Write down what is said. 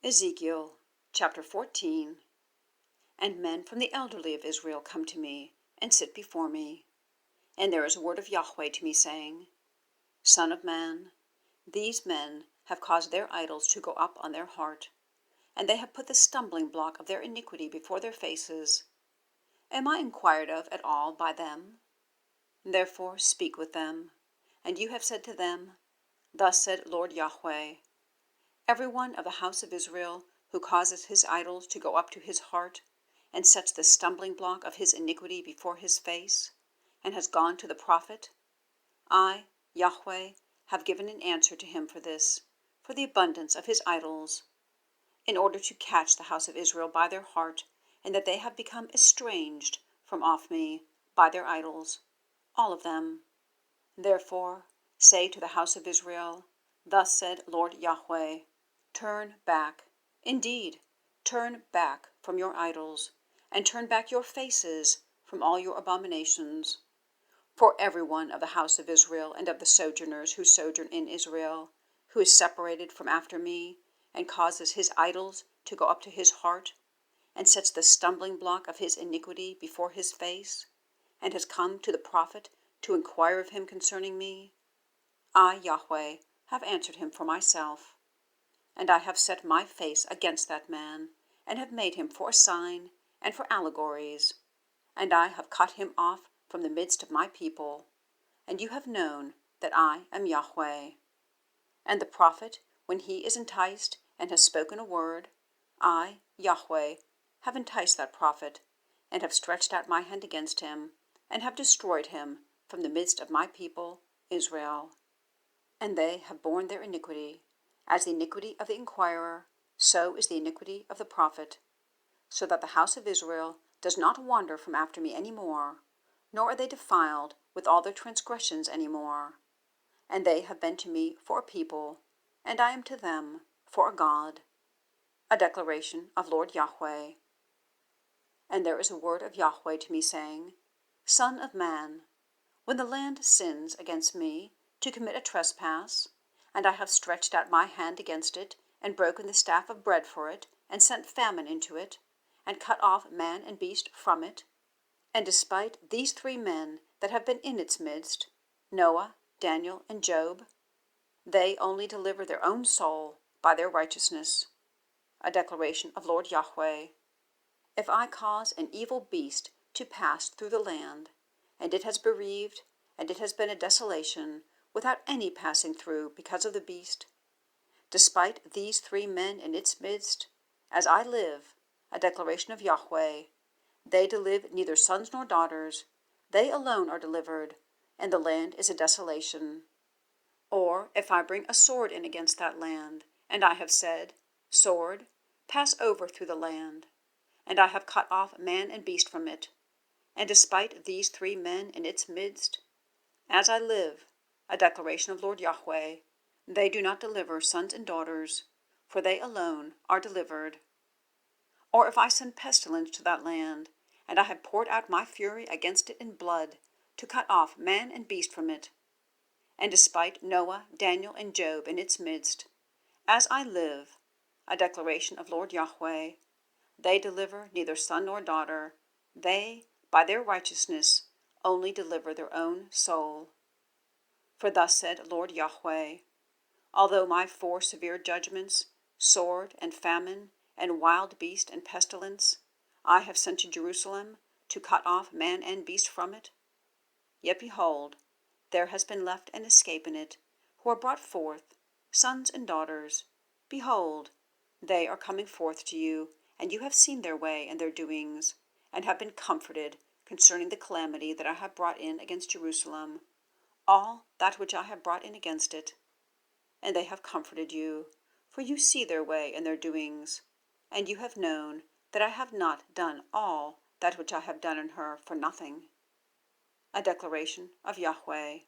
Ezekiel chapter 14. And men from the elderly of Israel come to me, and sit before me. And there is a word of Yahweh to me, saying, Son of man, these men have caused their idols to go up on their heart, and they have put the stumbling block of their iniquity before their faces. Am I inquired of at all by them? Therefore speak with them. And you have said to them, Thus said Lord YHWH, every one of the house of Israel who causes his idols to go up to his heart, and sets the stumbling block of his iniquity before his face, and has gone to the prophet, I, Yahweh, have given an answer to him for this, for the abundance of his idols, in order to catch the house of Israel by their heart, and that they have become estranged from off me by their idols, all of them. Therefore say to the house of Israel, Thus said Lord YHWH, turn back, indeed, turn back from your idols, and turn back your faces from all your abominations. For every one of the house of Israel and of the sojourners who sojourn in Israel, who is separated from after me, and causes his idols to go up to his heart, and sets the stumbling block of his iniquity before his face, and has come to the prophet to inquire of him concerning me, I, Yahweh, have answered him for myself. And I have set my face against that man, and have made him for a sign and for allegories. And I have cut him off from the midst of my people. And you have known that I am Yahweh. And the prophet, when he is enticed and has spoken a word, I, Yahweh, have enticed that prophet, and have stretched out my hand against him, and have destroyed him from the midst of my people, Israel. And they have borne their iniquity. As the iniquity of the inquirer, so is the iniquity of the prophet, so that the house of Israel does not wander from after me any more, nor are they defiled with all their transgressions any more. And they have been to me for a people, and I am to them for a God. A declaration of Lord YHWH. And there is a word of Yahweh to me, saying, Son of man, when the land sins against me to commit a trespass, and I have stretched out my hand against it, and broken the staff of bread for it, and sent famine into it, and cut off man and beast from it, and despite these 3 men that have been in its midst, Noah, Daniel, and Job, they only deliver their own soul by their righteousness. A declaration of Lord YHWH. If I cause an evil beast to pass through the land, and it has bereaved, and it has been a desolation, without any passing through because of the beast, despite these 3 men in its midst, as I live, a declaration of Yahweh, they deliver neither sons nor daughters, they alone are delivered, and the land is a desolation. Or if I bring a sword in against that land, and I have said, Sword, pass over through the land, and I have cut off man and beast from it, and despite these 3 men in its midst, as I live, a declaration of Lord YHWH, they do not deliver sons and daughters, for they alone are delivered. Or if I send pestilence to that land, and I have poured out my fury against it in blood, to cut off man and beast from it, and despite Noah, Daniel, and Job in its midst, as I live, a declaration of Lord YHWH, they deliver neither son nor daughter, they, by their righteousness, only deliver their own soul. For thus said Lord YHWH, although my 4 severe judgments, sword and famine, and wild beast and pestilence, I have sent to Jerusalem to cut off man and beast from it, yet behold, there has been left an escape in it, who are brought forth, sons and daughters. Behold, they are coming forth to you, and you have seen their way and their doings, and have been comforted concerning the calamity that I have brought in against Jerusalem, all that which I have brought in against it. And they have comforted you, for you see their way and their doings, and you have known that I have not done all that which I have done in her for nothing. A declaration of Yahweh.